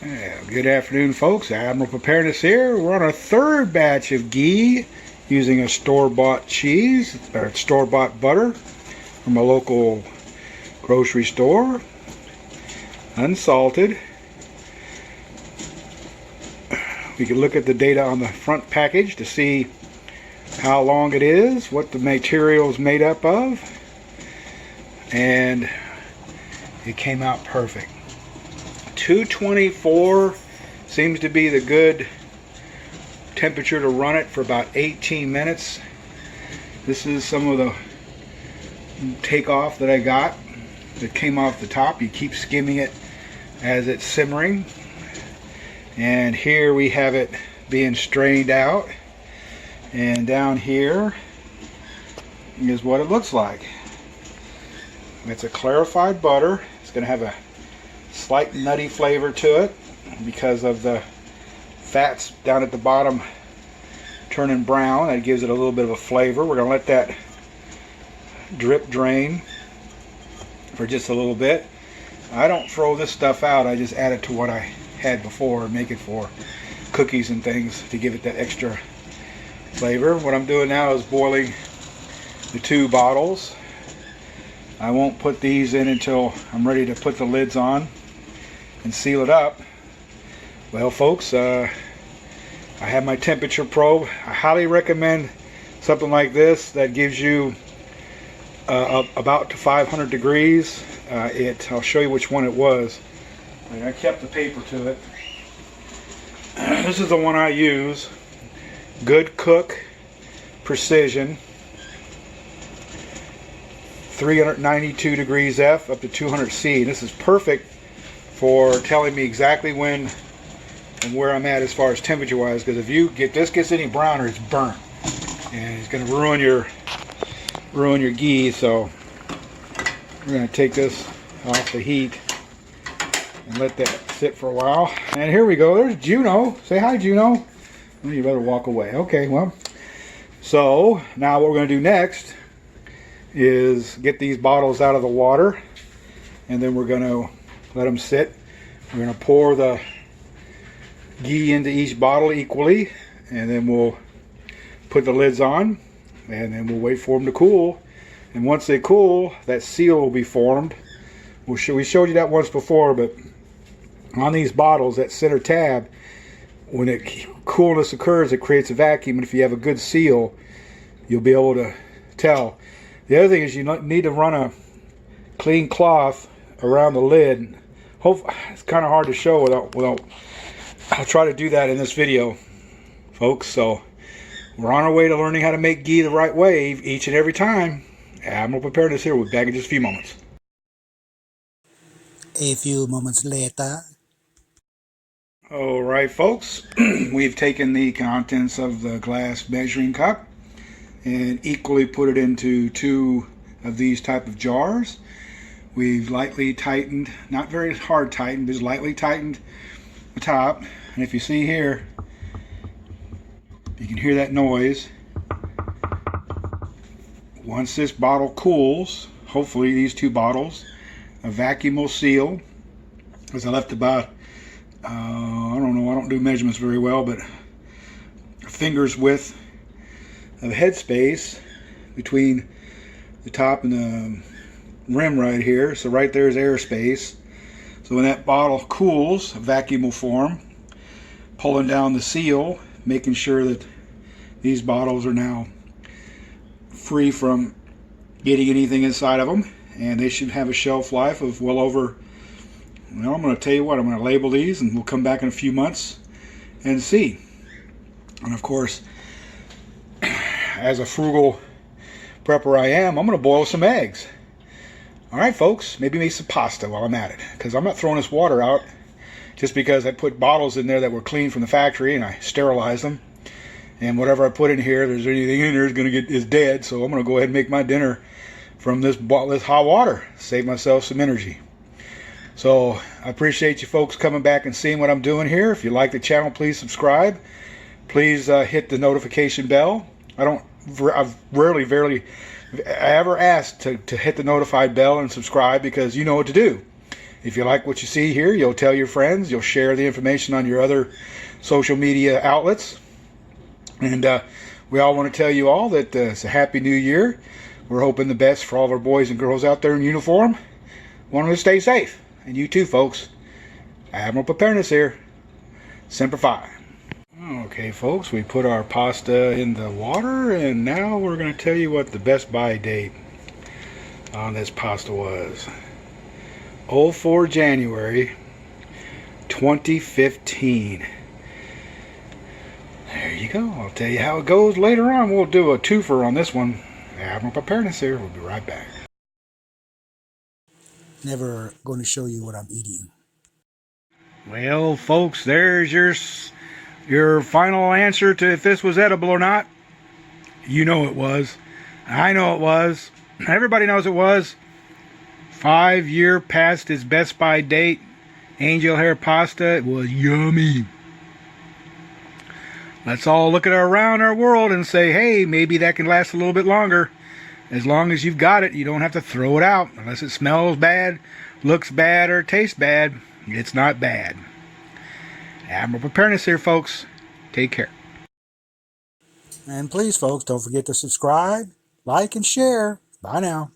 Good afternoon, folks. Admiral Preparedness here. We're on our third batch of ghee using a store-bought cheese or store-bought butter from a local grocery store, unsalted. We can look at the data on the front package to see how long it is, what the material is made up of, and it came out perfect. 224 seems to be the good temperature to run it for about 18 minutes. This is some of the takeoff that I got that came off the top. You keep skimming it as it's simmering, and here we have it being strained out, and down here is what it looks like. It's a clarified butter. It's going to have a slight nutty flavor to it because of the fats down at the bottom turning brown. That gives it a little bit of a flavor. We're going to let that drip drain for just a little bit. I don't throw this stuff out. I just add it to what I had before and make it for cookies and things to give it that extra flavor. What I'm doing now is boiling the two bottles. I won't put these in until I'm ready to put the lids on and seal it up. Well, folks, I have my temperature probe. I highly recommend something like this that gives you about to 500 degrees. I'll show you which one it was. I kept the paper to it. This is the one I use. Good Cook Precision. 392 degrees F up to 200 C. This is perfect for telling me exactly when and where I'm at as far as temperature wise, because if you gets any browner, it's burnt and it's going to ruin your ghee. So we're going to take this off the heat and let that sit for a while. And here we go. There's Juno. Say hi, Juno. Well, you better walk away. Okay, well, so now what we're going to do next is get these bottles out of the water, and then we're going to let them sit. We're going to pour the ghee into each bottle equally, and then we'll put the lids on, and then we'll wait for them to cool. And once they cool, that seal will be formed. We showed you that once before, but on these bottles, that center tab, when coolness occurs, it creates a vacuum, and if you have a good seal, you'll be able to tell. The other thing is you need to run a clean cloth around the lid. It's kind of hard to show without. I'll try to do that in this video, folks. So we're on our way to learning how to make ghee the right way each and every time. Admiral Preparedness here. We'll be back in just a few moments. A few moments later. All right, folks. We've taken the contents of the glass measuring cup and equally put it into two of these type of jars. We've lightly tightened, not very hard tightened, but just lightly tightened the top. And if you see here, you can hear that noise. Once this bottle cools, hopefully these two bottles, a vacuum will seal. Because I left about, I don't know, I don't do measurements very well, but a finger's width of headspace between the top and the rim right here. So right there is airspace. So when that bottle cools, a vacuum will form, pulling down the seal, making sure that these bottles are now free from getting anything inside of them, and they should have a shelf life of well over, well, I'm going to tell you what, I'm going to label these and we'll come back in a few months and see. And of course, as a frugal prepper I am, I'm going to boil some eggs. All right, folks, maybe make some pasta while I'm at it, because I'm not throwing this water out just because I put bottles in there that were clean from the factory and I sterilized them. And whatever I put in here, if there's anything in there is dead. So I'm going to go ahead and make my dinner from this hot water, save myself some energy. So I appreciate you folks coming back and seeing what I'm doing here. If you like the channel, please subscribe. Please hit the notification bell. I've rarely ever asked to hit the notified bell and subscribe, because you know what to do. If you like what you see here, you'll tell your friends. You'll share the information on your other social media outlets. And we all want to tell you all that it's a happy new year. We're hoping the best for all of our boys and girls out there in uniform. Want them to stay safe. And you too, folks. Admiral Preparedness here. Semper Fi. Okay, folks, we put our pasta in the water, and now we're going to tell you what the best buy date on this pasta was. 04 January 2015. There you go. I'll tell you how it goes later on. We'll do a twofer on this one. Admiral Preparedness here. We'll be right back. Never going to show you what I'm eating. Well, folks, there's your final answer to if this was edible or not. You know it was. I know it was. Everybody knows it was. 5 year past its best by date. Angel hair pasta. It was yummy. Let's all look at around our world and say, hey, maybe that can last a little bit longer. As long as you've got it, you don't have to throw it out. Unless it smells bad, looks bad, or tastes bad, it's not bad. Admiral Preparedness here, folks. Take care. And please, folks, don't forget to subscribe, like, and share. Bye now.